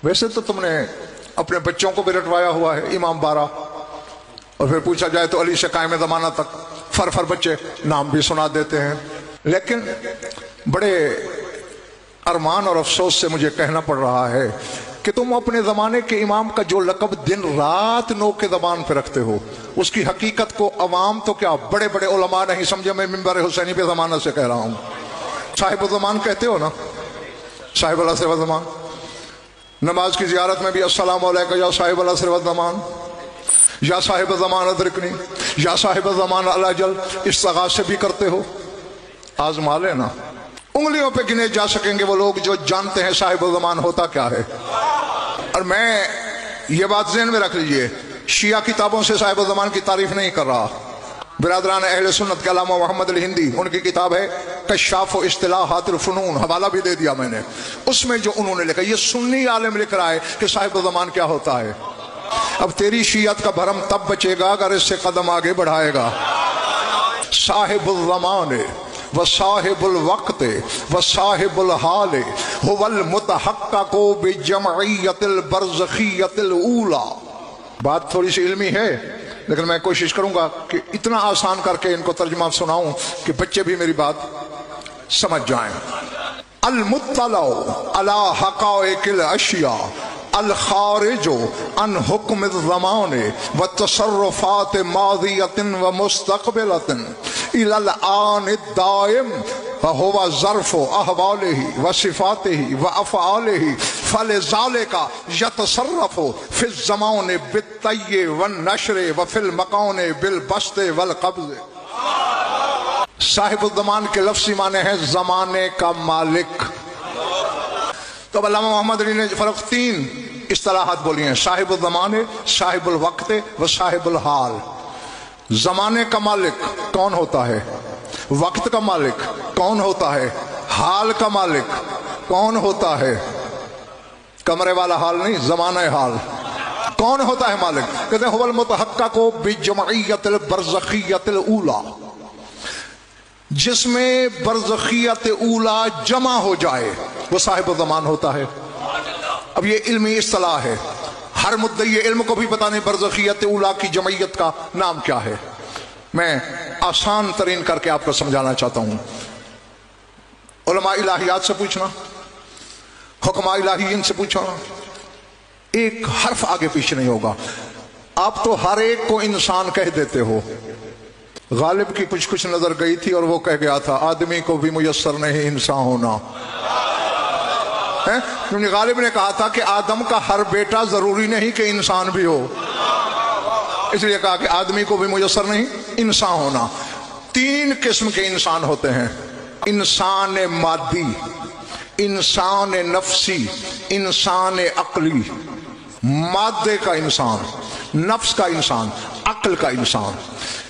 वैसे तो तुमने अपने बच्चों को भी रटवाया हुआ है इमाम बारह, और फिर पूछा जाए तो अली से कायम ज़माना तक फर बच्चे नाम भी सुना देते हैं। लेकिन बड़े अरमान और अफसोस से मुझे कहना पड़ रहा है कि तुम अपने ज़माने के इमाम का जो लक़ब दिन रात नो के ज़बान पे रखते हो, उसकी हकीकत को अवाम तो क्या बड़े बड़े उलमा नहीं समझे। मैं मिंबर हुसैनी पे ज़माना से कह रहा हूँ। साहिब ज़मान कहते हो ना, साहिब अल-असर व ज़मान। नमाज की ज़ियारत में भी अस्सलामु अलैका या साहिब अल-असर व ज़मान, या साहिब ज़मान अदरिकनी, या साहिब ज़मान अल-अजल, इस्तिग़ासा भी करते हो। आज़मा लेना, उंगलियों पे गिने जा सकेंगे वो लोग जो जानते हैं साहिब ज़मान होता क्या है। और मैं ये बात ज़हन में रख लीजिए, शिया किताबों से साहिब ज़मान की तारीफ नहीं कर रहा। बिरादरान अहले सुन्नत के अल्लामा मोहम्मद अल हिंदी, उनकी किताब है कश्शाफ व इस्तिलाहातुल फ़ुनून, हवाला भी दे दिया मैंने। उसमें जो उन्होंने लिखा, ये सुन्नी आलिम लिख रहा है कि साहिब ज़मान क्या होता है। अब तेरी शियत का भरम तब बचेगा अगर इससे कदम आगे बढ़ाएगा। साहिबुल ज़मान व साहिबुल वक्त व साहिबुल हाल हुवल मुतहक्कको बिजमइयतिल बरज़खियतिल ऊला। बात थोड़ी सी इल्मी है, लेकिन मैं कोशिश करूंगा कि इतना आसान करके इनको तर्जुमा सुनाऊं कि बच्चे भी मेरी बात समझ जाएं। अल मुत्तला अला हक़ाइक़िल अशिया अल खारिजो अन हुक्म ज़मान व तसर्रुफ़ात माज़ियतिन व मुस्तक़बिलतिन इलल आन दाइम व हुवा ज़र्फ़ु अहवालिही व सिफ़ातिही व अफ़आलिही फ़लिज़ालिका यतसर्रफ़ु फ़िज़ ज़मान बित्तय्य व नश्र व फ़िल मकान बिल बस्त वल क़ब्ज़। साहिब ज़मान के लफ्ज़ी माने हैं ज़माने का मालिक। तो अल्लामा मोहम्मद अली ने फर्क तीन इस्तिलाहात बोली हैं, साहिब ज़माने, साहिबुल वक्त व साहिबुल हाल। ज़माने का मालिक कौन होता है, वक्त का मालिक कौन होता है, हाल का मालिक कौन होता है। कमरे वाला हाल नहीं, ज़माना हाल। कौन होता है मालिक? कहते हैं हुवल मुतहक्कको बिजमइयतिल बरज़खियतिल ऊला, जिसमें बरज़खियत ऊला जमा हो जाए वो साहिब ज़मान होता है। अब ये इल्मी इस्तिलाह है, हर मुद्दई इल्म को भी पता नहीं बरज़खियत ऊला की जमइयत का नाम क्या है। मैं आसान तरीन करके आपको समझाना चाहता हूं। उलमा इलाहियात से पूछना, हुक्मा इलाहियीन से पूछना, एक हर्फ आगे पीछे नहीं होगा। आप तो हर एक को इंसान कह देते हो। गालिब की कुछ नजर गई थी और वो कह गया था आदमी को भी मुयस्सर नहीं इंसान होना है। क्योंकि गालिब ने कहा था कि आदम का हर बेटा जरूरी नहीं कि इंसान भी हो, इसलिए कहा कि आदमी को भी मुयस्सर नहीं इंसान होना। तीन किस्म के इंसान होते हैं, इंसान मादी, इंसान नफ्सी, इंसान अक्ली। मादे का इंसान, नफ्स का इंसान, अक्ल का इंसान,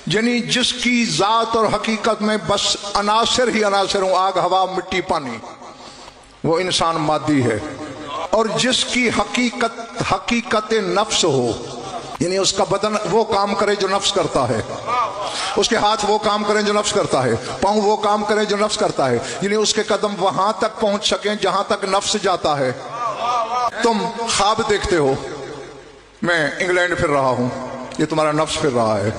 यानी जिसकी जात और हकीकत में बस अनासिर ही अनासिर हो, आग हवा मिट्टी पानी, वो इंसान मादी है। और जिसकी हकीकत नफ्स हो, यानी उसका बदन वो काम करे जो नफ्स करता है, उसके हाथ वो काम करें जो नफ्स करता है, पांव वो काम करें जो नफ्स करता है, यानी उसके कदम वहां तक पहुंच सकें जहां तक नफ्स जाता है। तुम ख्वाब देखते हो, मैं इंग्लैंड फिर रहा हूं, ये तुम्हारा नफ्स फिर रहा है।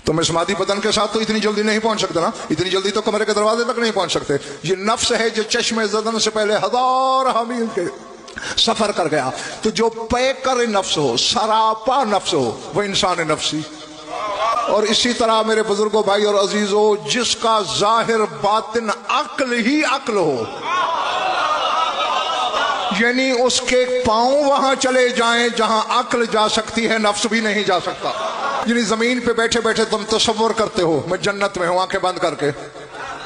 तुम इस मादी बदन के साथ तो इतनी जल्दी नहीं पहुंच सकते ना, इतनी जल्दी तो कमरे के दरवाजे तक नहीं पहुंच सकते। ये नफ्स है जो चश्मे ज़दन से पहले हजार मील के सफर कर गया। तो जो पैकर नफ्स हो, सरापा नफ्स हो, वो इंसान नफ्सी। और इसी तरह मेरे बुजुर्गों, भाई और अजीजों, जिसका जाहिर बातिन अक्ल ही अक्ल हो, यानी उसके पांव वहां चले जाएं जहां अक्ल जा सकती है, नफ्स भी नहीं जा सकता। यानी जमीन पे बैठे बैठे तुम तसव्वुर करते हो मैं जन्नत में हूं, आंखें बंद करके।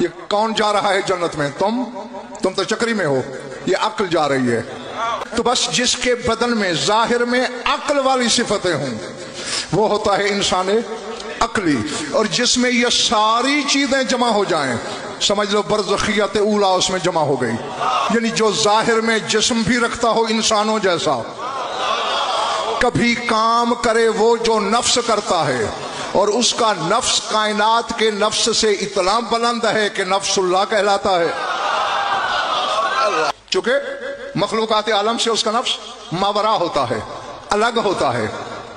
ये कौन जा रहा है जन्नत में? तुम तो चक्री में हो, ये अक्ल जा रही है। तो बस जिसके बदन में जाहिर में अक्ल वाली सिफतें हों वो होता है इंसान अक्ली। और जिसमें ये सारी चीजें जमा हो जाएं, समझ लो बरज़खियत ऊला उसमें जमा हो गई। यानी जो जाहिर में जिस्म भी रखता हो इंसानों जैसा, कभी काम करे वो जो नफ्स करता है, और उसका नफ्स कायनात के नफ्स से इतना बुलंद है कि नफ्सुल्लाह कहलाता है। चूंकि मखलूकात आलम से उसका नफ्स मावरा होता है, अलग होता है,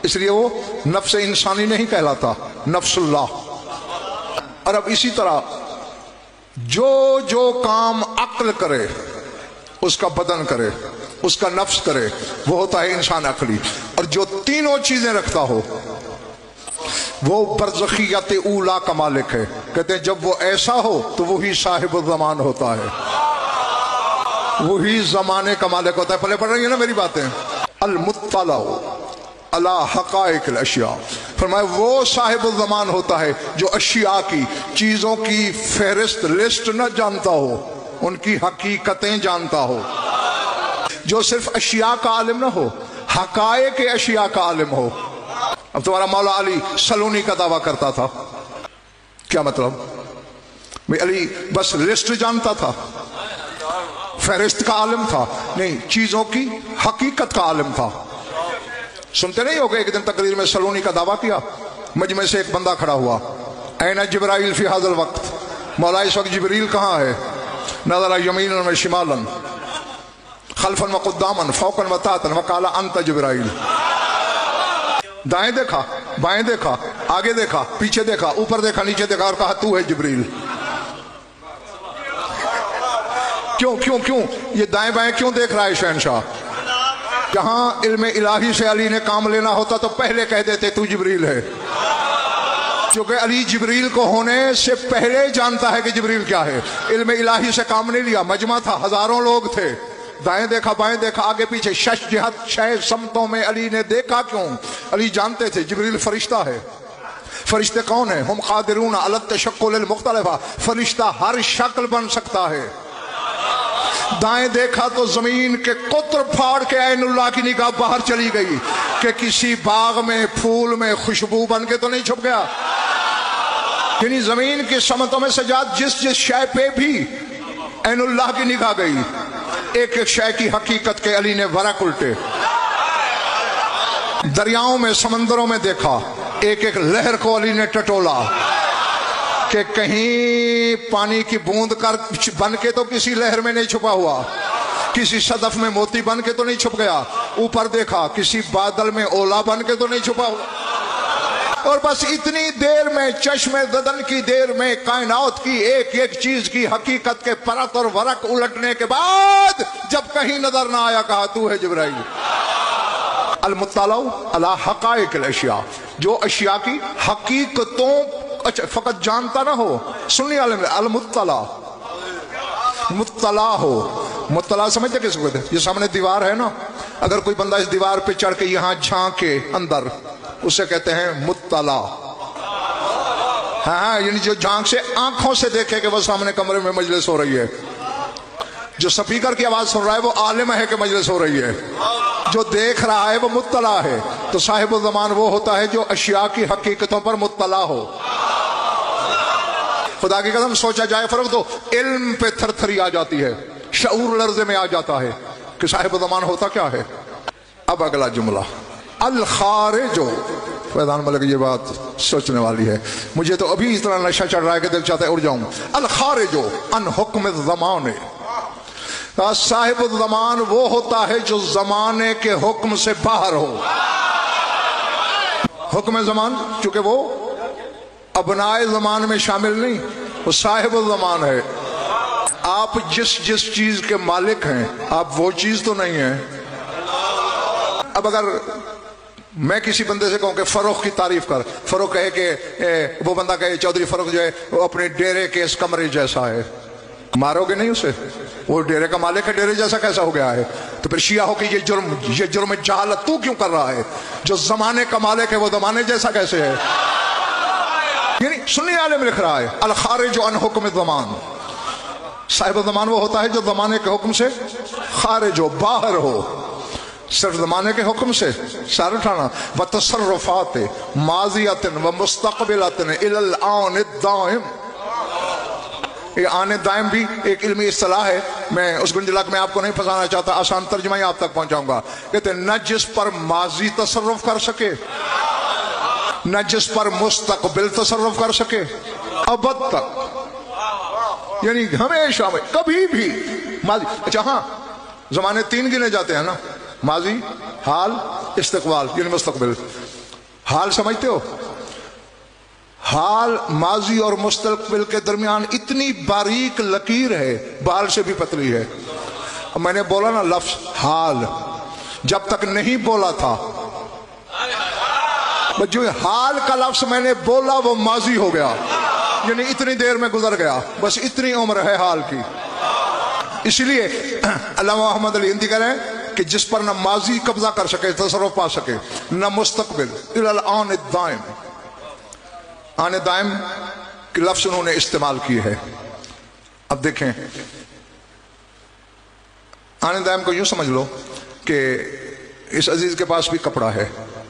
इसलिए वो नफ्स इंसानी नहीं कहलाता, नफ्सुल्लाह। और अब इसी तरह जो जो काम अक्ल करे उसका बदन करे, उसका नफ्स करे, वो होता है इंसान अक्ली। और जो तीनों चीजें रखता हो वो बरज़खियत ऊला का मालिक है। कहते हैं जब वो ऐसा हो तो वही साहिब ज़मान होता है, वही जमाने का मालिक होता है। पहले पढ़ रही है ना मेरी बातें। अल मुत्तला अला हक़ाइक़िल अशिया, फरमाया वो साहिब ज़मान होता है जो अशिया की, चीजों की फहरिस्त लिस्ट न जानता हो, उनकी हकीकतें जानता हो। जो सिर्फ अशिया का आलिम ना हो, हक़ाइक़ अशिया का आलिम हो। अब तुम्हारा मौला अली सलूनी का दावा करता था, क्या मतलब? भाई अली बस लिस्ट जानता था, फहरिस्त का आलिम था? नहीं, चीजों की हकीकत का आलिम था। सुनते नहीं हो गए, एक दिन तकरीर में सलूनी का दावा किया, मजमे से एक बंदा खड़ा हुआ, ऐना जिब्राइल फी हाज़िल वक्त, मौला इस वक्त जिब्रील कहाँ है? नज़रा यमीनन व शिमालन खल्फन व क़ुद्दामन फ़ौक़न व तातन व क़ाला अंत जिब्राइल। दाएं देखा, बाएं देखा, आगे देखा, पीछे देखा, ऊपर देखा, नीचे देखा और कहा तू है जिब्रील। क्यों क्यों क्यों ये दाएं बाएं क्यों देख रहा है शहनशाह? जहां इल्म इलाही से अली ने काम लेना होता तो पहले कह देते तू जिब्रील है, क्योंकि अली जिब्रील को होने से पहले जानता है कि जिब्रील क्या है। इल्म इलाही से काम नहीं लिया, मजमा था, हजारों लोग थे, दाएं देखा, बाएं देखा, आगे पीछे, शश जिहत छह समतों में अली ने देखा। क्यों? अली जानते थे जिब्रील फरिश्ता है। फरिश्ते कौन है? हम कादिरून अला तशक्कुल मुख्तलिफा, फरिश्ता हर शक्ल बन सकता है। दाएं देखा तो जमीन के कुत्र फाड़ के ऐनुल्लाह की निगाह बाहर चली गई कि किसी बाग में फूल में खुशबू बन के तो नहीं छुप गया। यानी जमीन की समतों में सजाद जिस जिस शय पे भी ऐनुल्लाह की निगाह गई, एक एक शय की हकीकत के अली ने वरक उल्टे। दरियाओं में, समंदरों में देखा, एक एक लहर को अली ने टटोला कि कहीं पानी की बूंद कर बन के तो किसी लहर में नहीं छुपा हुआ, किसी सदफ में मोती बन के तो नहीं छुप गया। ऊपर देखा, किसी बादल में ओला बन के तो नहीं छुपा हुआ। और बस इतनी देर में, चश्मे ददन की देर में, कायनात की एक एक चीज की हकीकत के परत और वरक उलटने के बाद जब कहीं नजर ना आया, कहा तू है जिब्राइल। अल मुत्तला अला हक़ाइक़िल अशिया, जो अशिया की हकीकतों अच्छा फकत जानता ना हो, सुनने वाले में अल मुत्तला, मुत्तला हो। मुत्तला समझते किसको कहते हैं? ये सामने दीवार है ना, अगर कोई बंदा इस दीवार पे चढ़ के यहां झांके अंदर, उसे कहते हैं मुत्तला। हाँ, यानी जो झांक से आंखों से देखे कि वो सामने कमरे में मजलिस हो रही है। जो स्पीकर की आवाज सुन रहा है वो आलिम है कि मजलिस हो रही है, जो देख रहा है वो मुत्तला है। तो साहिब ज़मान वो होता है जो अशिया की हकीकतों पर मुत्तला हो। खुदा की कसम सोचा जाए फर्क तो इल्म पे थरथरी आ जाती है, शऊर लर्ज़े में आ जाता है कि साहिब ज़मान होता क्या है। अब अगला जुमला, अल खारिजो। फैजान मलिक ये बात सोचने वाली है, मुझे तो अभी इस तरह नशा चढ़ रहा है कि दिल चाहता है उड़ जाऊं। अल खारिजो अन हुक्म ज़माने, साहिब ज़मान वो होता है जो जमाने के हुक्म से बाहर हो। हुक्म ज़मान चूंकि वो अबनाए ज़मान में शामिल नहीं, वो साहिब ज़मान है। आप जिस जिस चीज के मालिक हैं, आप वो चीज तो नहीं है। अब अगर मैं किसी बंदे से कहूं कि फरोख की तारीफ कर, फरोख कहे कि वो बंदा कहे चौधरी फरोख जो है वो अपने डेरे के इस कमरे जैसा है, मारोगे नहीं उसे? वो डेरे का मालिक है, डेरे जैसा कैसा हो गया है? तो फिर शिया हो कि ये जुर्म जहालत तू क्यों कर रहा है? जो जमाने का मालिक है वो जमाने जैसा कैसे है? यानी सुन्नी आलिम लिख रहा है अल खारिज अन हुक्म ज़मान, साहिब ज़मान वो होता है जो जमाने के हुक्म से खारिज हो, बाहर हो। सिर्फ जमाने के हुक्म से सार उठाना, व तसर्रुफात माज़ियतन व मुस्तक़बिलतन इलल आन दाइम। ये आने दाइम भी एक इल्मी इस्तिलाह है, मैं उस गुंजलक में आपको नहीं फंसाना चाहता, आसान तर्जुमा ही आप तक पहुंचाऊंगा। कहते न जिस पर माजी तसर्रुफ कर सके, न जिस पर मुस्तकबिल तसर्रुफ कर सके, अबद तक, यानी हमेशा में कभी भी माजी। अच्छा हाँ, زمانے تین گنے جاتے ہیں نا، ماضی، حال، استقبال، یعنی مستقبل۔ حال سمجھتے ہو؟ حال ماضی اور مستقبل کے درمیان اتنی باریک لکیر ہے، بال سے بھی پتلی ہے۔ میں نے بولا نا لفظ حال، جب تک نہیں بولا تھا، جو حال کا لفظ میں نے بولا وہ ماضی ہو گیا، یعنی اتنی دیر میں گزر گیا، بس اتنی عمر ہے حال کی۔ اس لیے علامہ محمد علی ہندی کہہ رہے ہیں کہ جس پر نہ ماضی قبضہ کر سکے، تصرف پا سکے، نہ مستقبل، الان الدائم، آن دائم کے لفظ انہوں نے استعمال کیے ہے۔ اب دیکھیں، آن دائم کو یوں سمجھ لو کہ اس عزیز کے پاس بھی کپڑا ہے،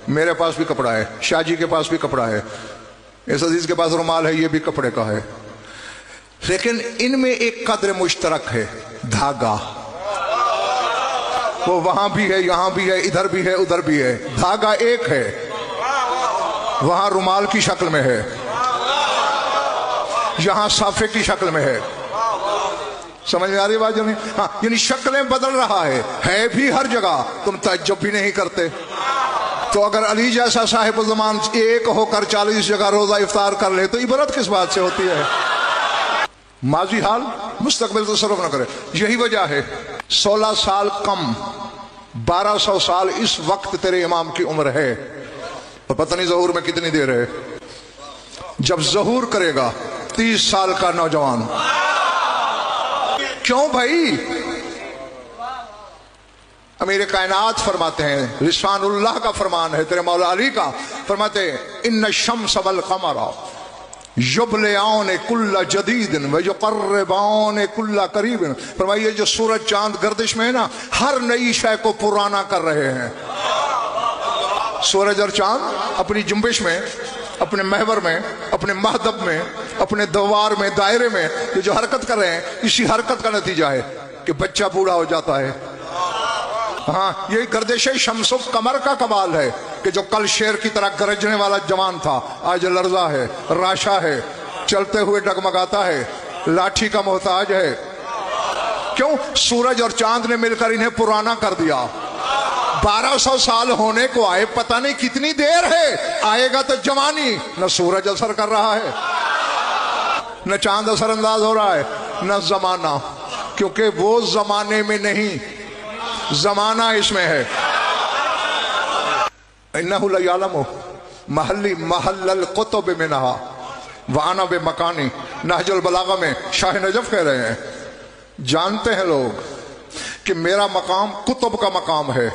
میرے پاس بھی کپڑا ہے، شاہ جی کے پاس بھی کپڑا ہے، اس عزیز کے پاس رومال ہے، یہ بھی کپڑے کا ہے، لیکن ان میں ایک قدر مشترک ہے، دھاگا۔ وہ وہاں بھی ہے، یہاں بھی ہے، ادھر بھی ہے، ادھر بھی ہے، دھاگا ایک ہے، وہاں رومال کی شکل میں ہے، یہاں صافے کی شکل میں ہے۔ سمجھ میں آ رہی بات جو نہیں؟ ہاں، یعنی شکلیں بدل رہا ہے بھی ہر جگہ، تم تعجب بھی نہیں کرتے۔ تو اگر علی جیسا صاحب زمان ایک ہو کر 40 جگہ روزہ افطار کر لے تو عبرت کس بات سے ہوتی ہے؟ ماضی، حال، مستقبل تصرف نہ کرے۔ یہی وجہ ہے 16 سال کم 1200 سال اس وقت تیرے امام کی عمر ہے، اور پتہ نہیں ظہور میں کتنی دیر ہے۔ جب ظہور کرے گا 30 سال کا نوجوان، کیوں بھائی؟ امیر کائنات فرماتے ہیں، رضوان اللہ کا فرمان ہے، تیرے مولا علی کا، فرماتے ہیں ان الشمس والقمر یبلعان کل جدید ویقربان کل قریب۔ فرمائیے جو سورج چاند گردش میں ہے نا، ہر نئی شے کو پرانا کر رہے ہیں۔ سورج اور چاند اپنی جنبش میں، اپنے محور میں، اپنے مہدب میں، اپنے دوار میں، دائرے میں یہ جو حرکت کر رہے ہیں، اسی حرکت کا نتیجہ ہے کہ بچہ بوڑھا ہو جاتا ہے۔ ہاں، یہی گردش شمس و قمر کا کمال ہے کہ جو کل شیر کی طرح گرجنے والا جوان تھا، آج لرزا ہے، راشا ہے، چلتے ہوئے ڈگمگاتا ہے، لاٹھی کا محتاج ہے۔ کیوں؟ سورج اور چاند نے مل کر انہیں پرانا کر دیا۔ 1200 سال ہونے کو آئے، پتہ نہیں کتنی دیر ہے، آئے گا تو جوانی۔ نہ سورج اثر کر رہا ہے، نہ چاند اثر انداز ہو رہا ہے، نہ زمانہ، کیونکہ وہ زمانے میں نہیں، زمانہ اس میں ہے۔ انہو لیعلم محلی محل القطب منہا وانا بمکانی، نہج البلاغہ میں شاہ نجف کہہ رہے ہیں، جانتے ہیں لوگ کہ میرا مقام کتب کا مقام ہے،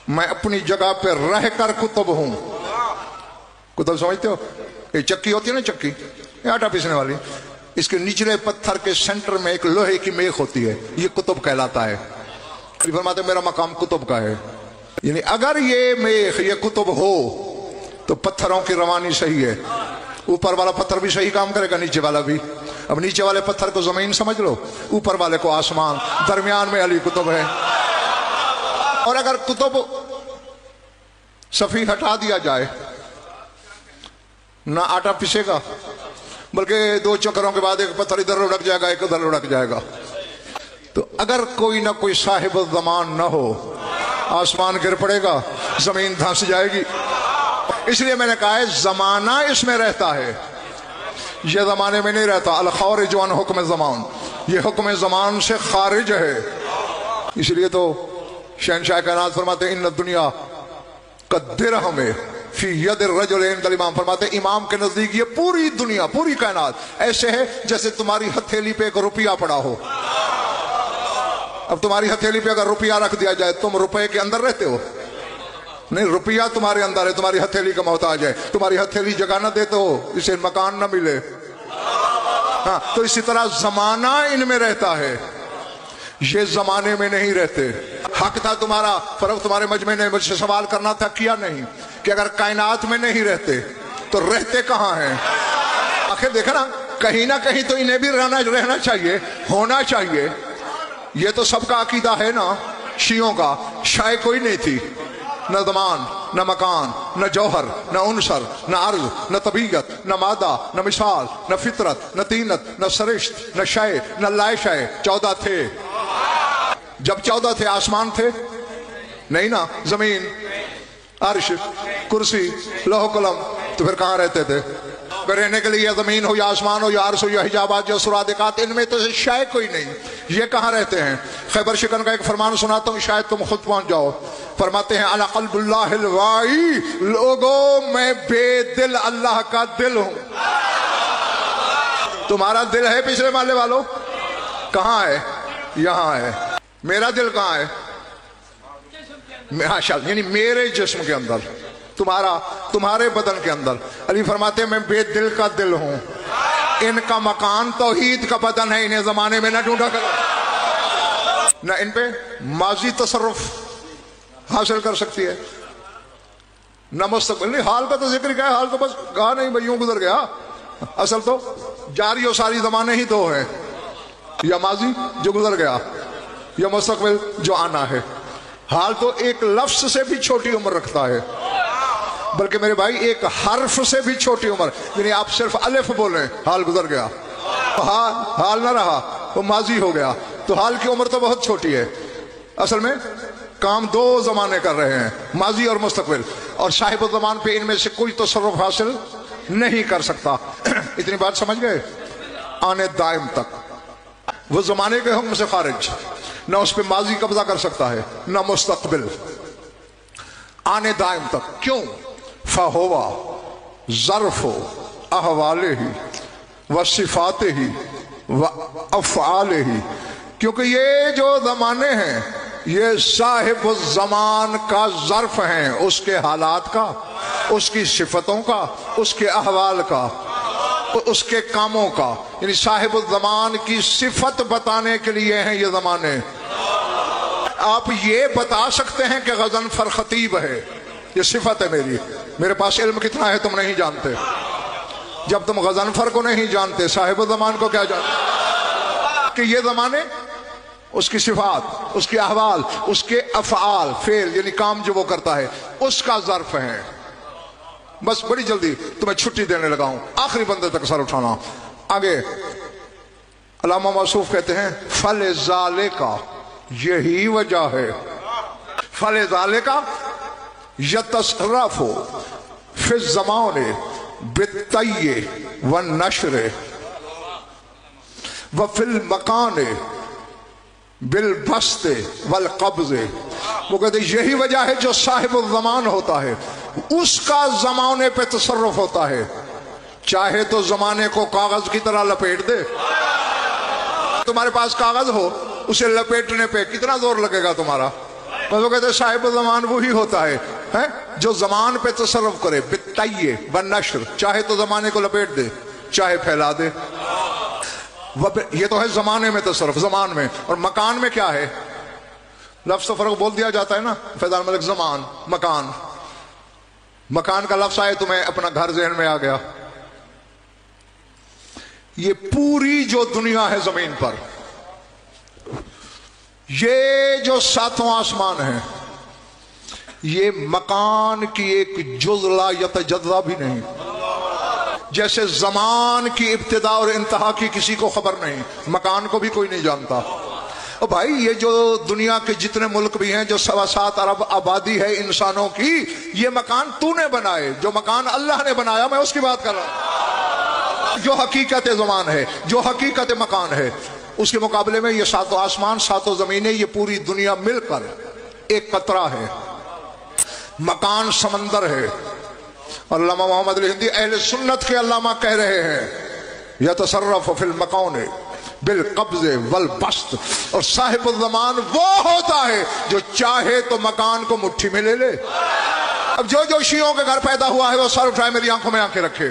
میں اپنی جگہ پہ رہ کر کتب ہوں۔ کتب سمجھتے ہو؟ یہ چکی ہوتی ہے نا، چکی، یہ آٹا پیسنے والی، اس کے نچلے پتھر کے سینٹر میں ایک لوہے کی میخ ہوتی ہے، یہ کتب کہلاتا ہے۔ فرماتے میرا مقام کتب کا ہے، یعنی اگر یہ میخ، یہ کتب ہو تو پتھروں کی روانی صحیح ہے، اوپر والا پتھر بھی صحیح کام کرے گا، نیچے والا بھی۔ اب نیچے والے پتھر کو زمین سمجھ لو، اوپر والے کو آسمان، درمیان میں علی کتب ہے۔ اور اگر کتب صفی ہٹا دیا جائے، نہ آٹا پسے گا، بلکہ 2 چکروں کے بعد ایک پتھر ادھر لڑک جائے گا، ایک ادھر لڑک جائے گا۔ تو اگر کوئی نہ کوئی صاحب الزمان نہ ہو، آسمان گر پڑے گا، زمین دھنس جائے گی۔ اس لیے میں نے کہا ہے زمانہ اس میں رہتا ہے، یہ زمانے میں نہیں رہتا۔ الخارج عن حکم زمان، یہ حکم زمان سے خارج ہے۔ اس لیے تو شہنشاہ کائنات فرماتے ہیں ان الدنیا کالدرہم فی ید الرجل عند الامام، فرماتے ہیں امام کے نزدیک یہ پوری دنیا، پوری کائنات ایسے ہے جیسے تمہاری ہتھیلی پہ ایک روپیہ پڑا ہو۔ اب تمہاری ہتھیلی پہ اگر روپیہ رکھ دیا جائے، تم روپے کے اندر رہتے ہو؟ نہیں، روپیہ تمہارے اندر ہے، تمہاری ہتھیلی کا محتاج ہے، تمہاری ہتھیلی جگہ نہ دیتے ہو، اسے مکان نہ ملے۔ ہاں، تو اسی طرح زمانہ ان میں رہتا ہے، یہ زمانے میں نہیں رہتے۔ حق تھا تمہارا، فرق تمہارے مجمع نے مجھ سے سوال کرنا تھا، کیا نہیں، کہ اگر کائنات میں نہیں رہتے تو رہتے کہاں ہیں؟ آخر دیکھا نا، کہیں نہ کہیں تو انہیں بھی رہنا چاہیے، ہونا چاہیے۔ یہ تو سب کا عقیدہ ہے نا، شیعوں کا، شائع کوئی نہیں تھی، نہ زمان، نہ مکان، نہ جوہر، نہ عنصر، نہ عرض، نہ طبیعت، نہ مادہ، نہ مثال، نہ فطرت، نہ طینت، نہ سرشت، نہ شے، نہ لائے شے، 14 تھے۔ जब 14 थे आसमान थे नहीं ना, जमीन, अर्श, कुर्सी, लौह कलम, तो फिर कहाँ रहते थे? रहने के लिए या जमीन हो या आसमान हो या अर्श हो या हिजाबात या सुरादिकात, इनमें तो शायद कोई नहीं, ये कहाँ रहते हैं? खैबर शिकन का एक फरमान सुनाता हूँ, शायद तुम खुद पहुंच जाओ। फरमाते हैं अला क़ल्बुल्लाहिल वाई, लोगों मैं बेदिल अल्लाह का दिल हूं। तुम्हारा दिल है पिछले वाले वालों? कहाँ है? यहां है। मेरा दिल कहाँ है? माशाअल्लाह, यानी मेरे जिस्म के अंदर, तुम्हारे बदन के अंदर। अली फरमाते हैं मैं बेदिल का दिल हूं, इनका मकान तौहीद का बदन है, इन्हें जमाने में न ढूंढा करो, न इन पे माजी तसर्रुफ हासिल कर सकती है, न मुस्तकबिल। नहीं, हाल का तो जिक्र क्या है, हाल तो बस कहा नहीं भाई यूं गुजर गया, असल तो जारी और सारी जमाने ही दो है, या माजी जो गुजर गया या मुस्तकबिल जो आना है। हाल तो एक लफ्ज से भी छोटी उम्र रखता है, बल्कि मेरे भाई एक हर्फ से भी छोटी उम्र, यानी आप सिर्फ अलिफ बोलें हाल गुजर गया, हाल ना रहा वो माजी हो गया, तो हाल की उम्र तो बहुत छोटी है। असल में काम दो जमाने कर रहे हैं, माजी और मुस्तकबिल, और साहिब ज़मान पे इनमें से कोई तसर्रुफ हासिल नहीं कर सकता। इतनी बात समझ गए? आने दायम तक वो जमाने के हुक्म से खारिज, न उस पे माजी कब्जा कर सकता है न मुस्तकबिल, आने दायम तक। क्यों? फहुवा ज़र्फ़ु अहवालिही व सिफ़ातिही व अफ़आलिही, क्योंकि ये जो जमाने हैं ये साहिब ज़मान का ज़र्फ हैं, उसके हालात का, उसकी सिफतों का, उसके अहवाल का, उसके कामों का, यानी साहिब ज़मान की सिफत बताने के लिए हैं ये ज़माने। आप ये बता सकते हैं कि गज़नफ़र ख़तीब है, ये सिफत है मेरी, मेरे पास इल्म कितना है तुम नहीं जानते। जब तुम गज़नफ़र को नहीं जानते, साहिब ज़मान को क्या जानते? कि ये ज़माने उसकी सिफात, उसके अहवाल, उसके अफ़आल, फेल यानी काम जो वो करता है, उसका ज़र्फ है। बस बड़ी जल्दी तुम्हें छुट्टी देने लगा हूं, आखिरी बंदे तक सर उठाना। आगे अल्लामा मौसूफ कहते हैं फल ज़ाले का यही वजह है, फल ज़ाले का यतसर्रफ़ु फ़ि ज़माने बित्तय्ये व नश्रे व फ़िल मकाने बिल बस्ते वल कब्जे। वो कहते यही वजह है जो साहिब ज़मान होता है उसका ज़माने पे तसर्रुफ होता है, चाहे तो ज़माने को कागज की तरह लपेट दे। तुम्हारे पास कागज हो, उसे लपेटने पे कितना जोर लगेगा तुम्हारा? बस वो कहते साहिब ज़मान वही होता है जो ज़मान पे तसर्रुफ करे, बित्तय्ये व नश्र, चाहे तो ज़माने को लपेट दे चाहे फैला दे। ये तो है ज़माने में तसर्रुफ, ज़मान में। और मकान में क्या है? लफ्ज़ तो फर्क बोल दिया जाता है ना, फैज़ान मलिक ज़मान, मकान, मकान का लफ्ज़ आए तुम्हें अपना घर ज़हन में आ गया। ये पूरी जो दुनिया है ज़मीन पर, ये जो सातों आसमान है, ये मकान की एक जुज़ला यतजज़्ज़ा भी नहीं। जैसे ज़मान की इब्तिदा और इंतहा की किसी को खबर नहीं, मकान को भी कोई नहीं जानता। और भाई ये जो दुनिया के जितने मुल्क भी हैं, जो 7.25 अरब आबादी है इंसानों की, ये मकान तूने बनाए, जो मकान अल्लाह ने बनाया, मैं उसकी बात कर रहा हूं। जो हकीकत ज़मान है, जो हकीकत मकान है, उसके मुकाबले में ये सातों आसमान, सातों ज़मीनें, ये पूरी दुनिया मिलकर एक कतरा है। मकान समंदर है। और अल्लामा मोहम्मद अली हिंदी अहले सुन्नत के अल्लामा कह रहे हैं यतसर्रफ़ु फ़िल मकाने बिल कब्ज़े वल बस्त, और साहिब ज़मान वो होता है जो चाहे तो मकान को मुट्ठी में ले ले। अब जो जो शियों के घर पैदा हुआ है वो सर उठाए, मेरी आंखों में आंखें रखे।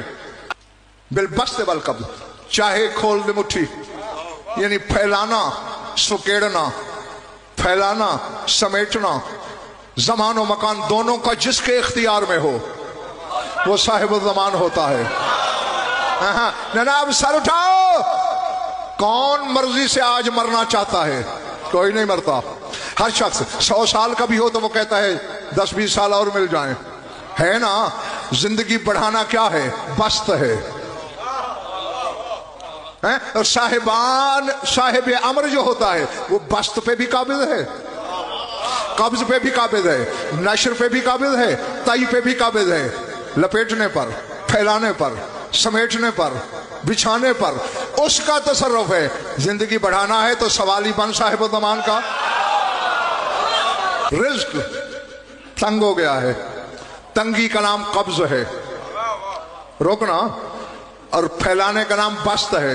बिल बस्त वल कब्ज़, चाहे खोल दे मुट्ठी, यानी फैलाना, सुकेड़ना, फैलाना, समेटना, ज़मान और मकान दोनों का जिसके इख्तियार में हो वो साहिब ज़मान होता है। ना अब सर उठाओ, कौन मर्जी से आज मरना चाहता है? कोई नहीं मरता। हर शख्स 100 साल का भी हो तो वो कहता है 10-20 साल और मिल जाएं, है ना? जिंदगी बढ़ाना क्या है? बस्त है। और साहिब अमर जो होता है वो बस्त पे भी काबिज है, कब्ज पे भी काबिज है, नशर पे भी काबिज है, तई पे भी काबिज है, लपेटने पर, फैलाने पर, समेटने पर, बिछाने पर उसका तसर्रुफ है। जिंदगी बढ़ाना है तो सवाली बन साहिब ज़मान का। रिज्क तंग हो गया है, तंगी का नाम कब्ज है, रोकना, और फैलाने का नाम बस्त है।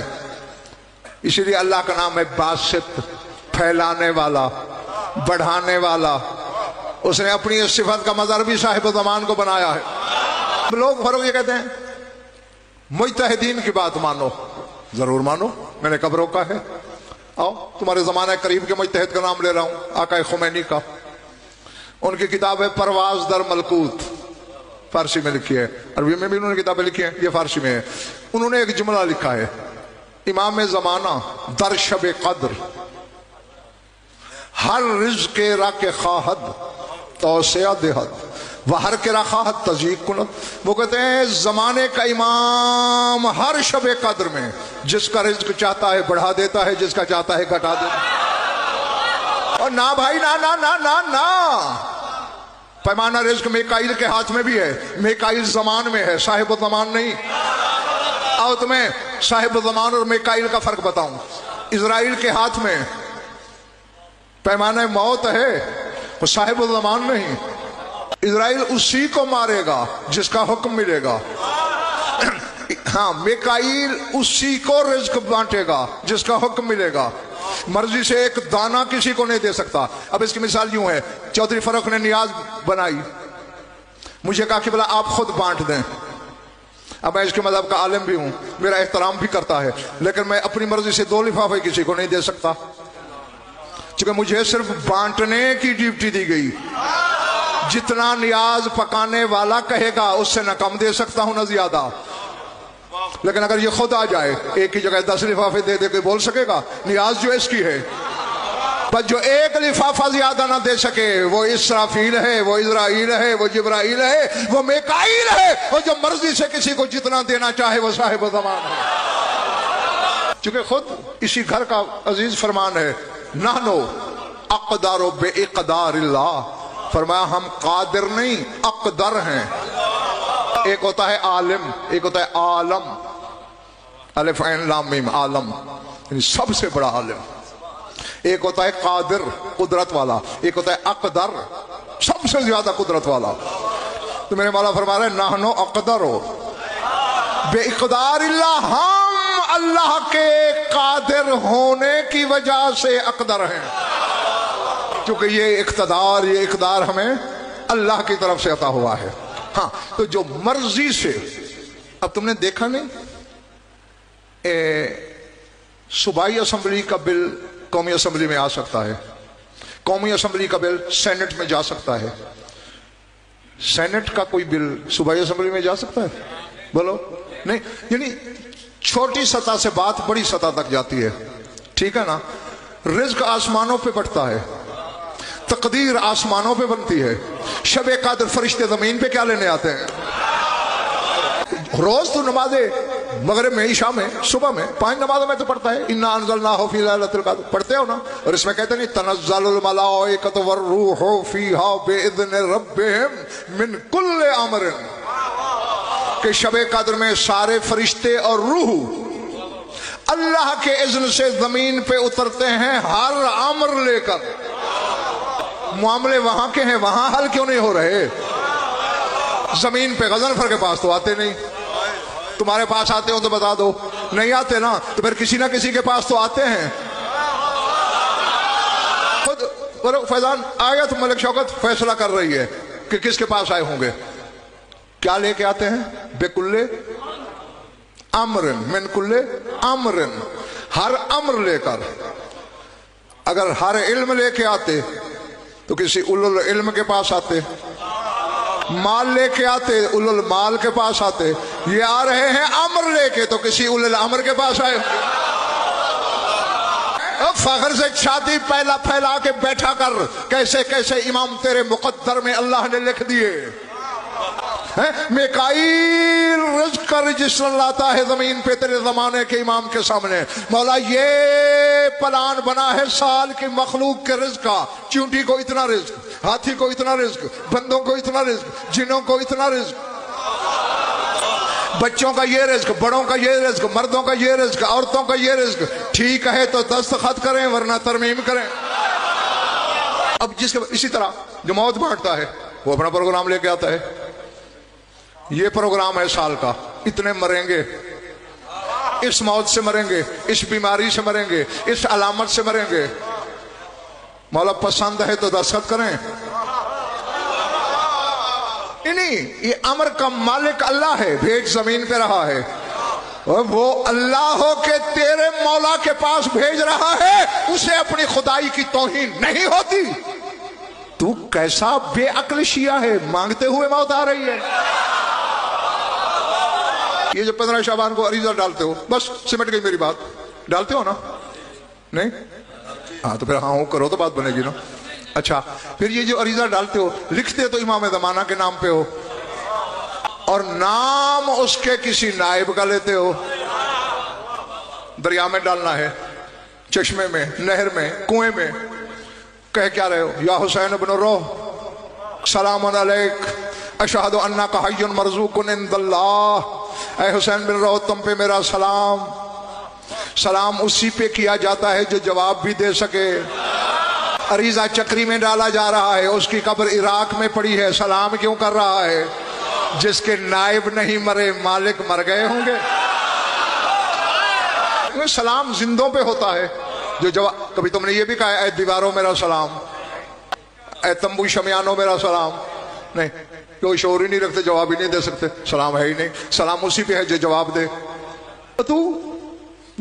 इसीलिए अल्लाह का नाम है बासित, फैलाने वाला, बढ़ाने वाला। उसने अपनी इस सिफत का मज़हर भी साहिब ज़मान को बनाया है। लोग फर्क ये कहते हैं मुज्तहिदीन की बात मानो, जरूर मानो, मैंने कब रोका है। आओ तुम्हारे जमाने करीब के मुज्तहिद का नाम ले रहा हूं, आका खुमैनी का। उनकी किताब है परवाज दर मलकूत, फारसी में लिखी है, अरबी में भी उन्होंने किताबें लिखी हैं, ये फारसी में है। उन्होंने एक जुमला लिखा है, इमाम ज़माना दर शब कद्र हर रिज़्क़ के राके खाहद तौसिया देहद वहर के राखाहत तज़ीक कुनत। वो कहते हैं जमाने का इमाम हर शब कद्र में जिसका रिज़्क़ चाहता है बढ़ा देता है, जिसका चाहता है घटा देता है। और ना भाई ना ना ना ना ना, पैमाना रिज़्क़ मेकाइल के हाथ में भी है, मेकाइल ज़मान में है, साहिब ज़मान नहीं। आओ तुम्हें साहिब ज़मान और मेकाइल का फर्क बताऊं। इजराइल के हाथ में पैमाना मौत है, वो साहिब ज़मान नहीं। इजराइल उसी को मारेगा जिसका हुक्म मिलेगा। हाँ, मेकाइल उसी को रिज़्क़ बांटेगा जिसका हुक्म मिलेगा। मर्जी से एक दाना किसी को नहीं दे सकता। अब इसकी मिसाल यूं है, चौधरी फर्रुख ने नियाज बनाई, मुझे कहा कि बोला आप खुद बांट दें। अब मैं इसके मज़हब का आलिम भी हूं, मेरा एहतराम भी करता है, लेकिन मैं अपनी मर्जी से 2 लिफाफे किसी को नहीं दे सकता, क्योंकि मुझे सिर्फ बांटने की ड्यूटी दी गई। जितना नियाज पकाने वाला कहेगा उससे न कम दे सकता हूं न ज्यादा। लेकिन अगर ये खुद आ जाए एक ही जगह 10 लिफाफे दे दे, कोई बोल सकेगा? नियाज जो इसकी है, पर जो एक लिफाफा ज्यादा ना दे सके वो इसराफील है, वो इजराइल है, वो जिब्राइल है, वो मेकाइल है। और जो मर्जी से किसी को जितना देना चाहे वो साहिब ज़मान है। चूंकि खुद इसी घर का अजीज फरमान है, नानो अक़दारो बे इक़दारिल्लाह, फरमाया हम कादिर नहीं अक़दर हैं। एक होता है आलिम, एक होता है आलम, अलिफ ऐन लाम मीम, आलम यानी सबसे बड़ा आलिम। एक होता है कादिर, कुदरत वाला, एक होता है अक़दर, सबसे ज्यादा कुदरत वाला। तो मेरे मौला फरमा रहे नाहनो अक़दरो बे इक़दारिल्लाह, हम अल्लाह के कादिर होने की वजह से अक़दर हैं, क्योंकि ये इक़्तिदार, ये इक़दार हमें अल्लाह की तरफ से अता हुआ है। हाँ, तो जो मर्जी से, अब तुमने देखा नहीं सूबाई असम्बली का बिल कौमी असम्बली में आ सकता है, कौमी असम्बली का बिल सेनेट में जा सकता है, सेनेट का कोई बिल सूबाई असम्बली में जा सकता है? बोलो नहीं। यानी छोटी सतह से बात बड़ी सतह तक जाती है, ठीक है ना। रिज़्क़ आसमानों पे बढ़ता है, तकदीर आसमानों पे बनती है। शब कादर फरिश्ते जमीन पे क्या लेने आते हैं? रोज तो नमाज़े मगरिब में, इशा में, सुबह में 5 नमाज़ों में तो पढ़ता है, इन्ना अंज़लनाहु फी लैलतिल क़द्र, पढ़ते हो ना। और इसमें कहते नहीं तनज़्ज़लुल मलाइकतु वर्रूहु फीहा बिइज़्नि रब्बिहिम मिन कुल्लि अम्रिन, कि शब कद्र में सारे फरिश्ते और रूह अल्लाह के इज़्न से जमीन पे उतरते हैं, हर अम्र लेकर। मामले वहां के हैं, वहां हल क्यों नहीं हो रहे? जमीन पे गजनफर के पास तो आते नहीं, तुम्हारे पास आते हो तो बता दो, नहीं आते ना तो फिर किसी ना किसी के पास तो आते हैं। खुद बोलो फैजान आया तो मलिक शौकत फैसला कर रही है कि किसके पास आए होंगे। क्या लेके आते हैं? बेकुल्ले अमरन मिन कुल्ले अमरन, हर अम्र लेकर। अगर हर इल्म लेके आते तो किसी उलुल इल्म के पास आते, माल लेके आते उलुल माल के पास आते। ये आ रहे हैं अम्र लेके तो किसी उलुल अम्र के पास आए। फखर से छाती पहला फैला के बैठा कर, कैसे कैसे इमाम तेरे मुकद्दर में अल्लाह ने लिख दिए। میکائیل رزق کا رجسٹر لاتا ہے زمین پہ تیرے زمانے کے امام کے سامنے. مولا یہ پلان بنا ہے سال کی مخلوق کے رزق کا. چونٹی کو اتنا رزق، ہاتھی کو اتنا رزق، بندوں کو اتنا رزق، جنوں کو اتنا رزق، بچوں کا یہ رزق، بڑوں کا یہ رزق، مردوں کا یہ رزق، عورتوں کا یہ رزق. ٹھیک ہے تو دستخط کریں ورنہ ترمیم کریں. اب اسی طرح جو موت بانٹتا ہے وہ اپنا پروگرام لے کے آتا ہے. یہ پروگرام ہے سال کا، اتنے مریں گے، اس موت سے مریں گے، اس بیماری سے مریں گے، اس علامت سے مریں گے. مولا پسند ہے تو دستخط کریں. نہیں، یہ امر کا مالک اللہ ہے، بھیج زمین پہ رہا ہے. وہ اللہ ہو کہ تیرے مولا کے پاس بھیج رہا ہے، اسے اپنی خدائی کی توہین نہیں ہوتی. تو کیسا بے عقل شیعہ ہے، مانگتے ہوئے موت آ رہی ہے. یہ جو 15 شعبان کو عریضہ ڈالتے ہو، بس سمٹ گئی میری بات. ڈالتے ہو نا؟ نہیں؟ ہاں تو پھر ہاں کرو تو بات بنے گی نا. اچھا، پھر یہ جو عریضہ ڈالتے ہو، لکھتے تو امام زمانہ کے نام پہ ہو اور نام اس کے کسی نائب کا لیتے ہو. دریا میں ڈالنا ہے، چشمے میں، نہر میں، کنویں میں. کہہ کیا رہے ہو؟ یا حسین ابن روح سلام علیک اشہد انک حی مرزوق عند اللہ. اے حسین بن روح تم پہ میرا سلام. سلام اسی پہ کیا جاتا ہے جو جواب بھی دے سکے. عریضہ چکری میں ڈالا جا رہا ہے، اس کی قبر عراق میں پڑی ہے. سلام کیوں کر رہا ہے؟ جس کے نائب نہیں مرے مالک مر گئے ہوں گے. سلام زندوں پہ ہوتا ہے جو جواب. کبھی تم نے یہ بھی کہا اے دیواروں میرا سلام، اے تمبو شمیانوں میرا سلام؟ نہیں، کوئی شعور ہی نہیں رکھتے، جواب ہی نہیں دے سکتے. سلام ہے ہی نہیں. سلام اسی پہ ہے جو جواب دے. تو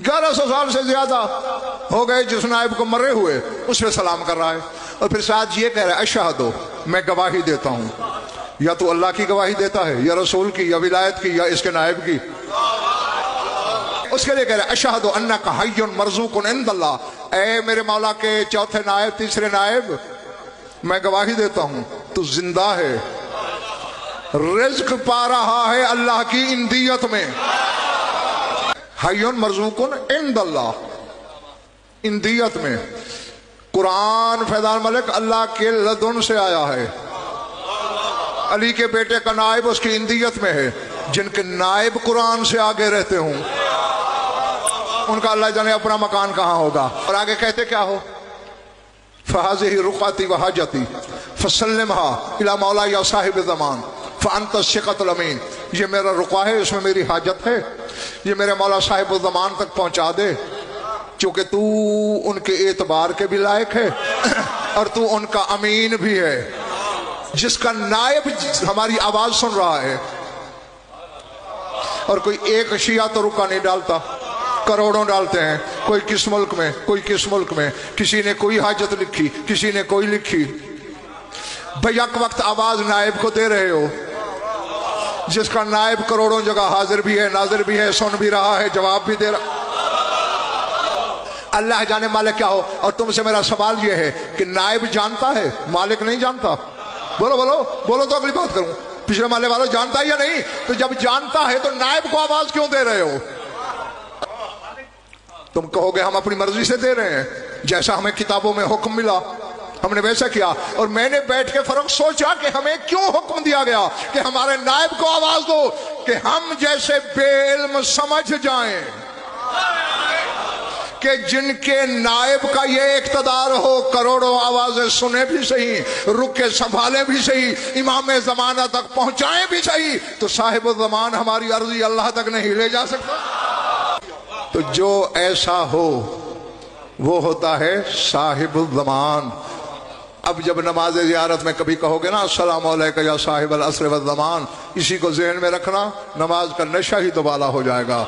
1100 سال سے زیادہ ہو گئے جس نائب کو مرے ہوئے اس پہ سلام کر رہا ہے. اور پھر ساتھ یہ کہہ رہا ہے اشہدو، میں گواہی دیتا ہوں. یا تو اللہ کی گواہی دیتا ہے، یا رسول کی، یا ولایت کی، یا اس کے نائب کی. اس کے لیے کہہ رہا ہے اشہدو انک حی مرزوق عند اللہ. اے میرے مولا کے چوتھے نائب، تیسرے نائب، میں گواہی دیتا ہوں تو زندہ ہے، رزق پا رہا ہے اللہ کی اندیت میں. حی مرزوق عند اللہ، اندیت میں. قرآن فیضان ملک اللہ کے لدن سے آیا ہے. علی کے بیٹے کا نائب اس کی اندیت میں ہے. جن کے نائب قرآن سے آگے رہتے ہوں ان کا اللہ جانے اپنا مکان کہاں ہوگا. اور آگے کہتے کیا ہو؟ فَهَذِهِ رُقَاتِي وَحَاجَتِي فَسَلِّمْهَا إِلَى مَوْلَا يَا صَاحِبِ الزَّمَانِ فَأَنْتَ الثِّقَةُ الْأَمِينُ. یہ میرا رقعہ ہے، اس میں میری حاجت ہے، یہ میرے مولا صاحب الزمان تک پہنچا دے، چونکہ تو ان کے اعتبار کے بھی لائق ہے اور تو ان کا امین بھی ہے. جس کا نائب ہماری آواز سن رہا ہے. اور کوئی ایک شیعہ تو رکا نہیں ڈالتا، کروڑوں ڈالتے ہیں. کوئی کس ملک میں، کوئی کس ملک میں. کسی نے کوئی حاجت لکھی، کسی نے کوئی لکھی. بیک وقت آواز نائب کو دے رہے ہو. جس کا نائب کروڑوں جگہ حاضر بھی ہے، ناظر بھی ہے، سن بھی رہا ہے، جواب بھی دے رہا. اللہ جانے مالک کیا ہو. اور تم سے میرا سوال یہ ہے کہ نائب جانتا ہے، مالک نہیں جانتا. بولو بولو بولو تو اگلی بات کروں. پچھلے مالے والوں جانتا ہے یا نہیں؟ تو جب جانتا ہے تو نائب کو آواز کیوں دے رہے ہو؟ تم کہو گے ہم اپنی مرضی سے دے رہے ہیں، جیسا ہمیں کتابوں میں حکم ملا ہم نے ویسا کیا. اور میں نے بیٹھ کے فرق سوچا کہ ہمیں کیوں حکم دیا گیا کہ ہمارے نائب کو آواز دو، کہ ہم جیسے بے علم سمجھ جائیں کہ جن کے نائب کا یہ اقتدار ہو، کروڑوں آوازیں سنے بھی صحیح، رکے سنبھالے بھی صحیح، امام زمانہ تک پہنچائیں بھی صحیح، تو صاحب الزمان ہماری عرضی اللہ تک نہیں لے جا سکتا. تو جو ایسا ہو وہ ہوتا ہے صاحب الزمان. اب جب نماز زیارت میں کبھی کہو گے نا السلام علیکم یا صاحب العصر والزمان، اسی کو ذہن میں رکھنا، نماز کا نشہ ہی دوبالا ہو جائے گا.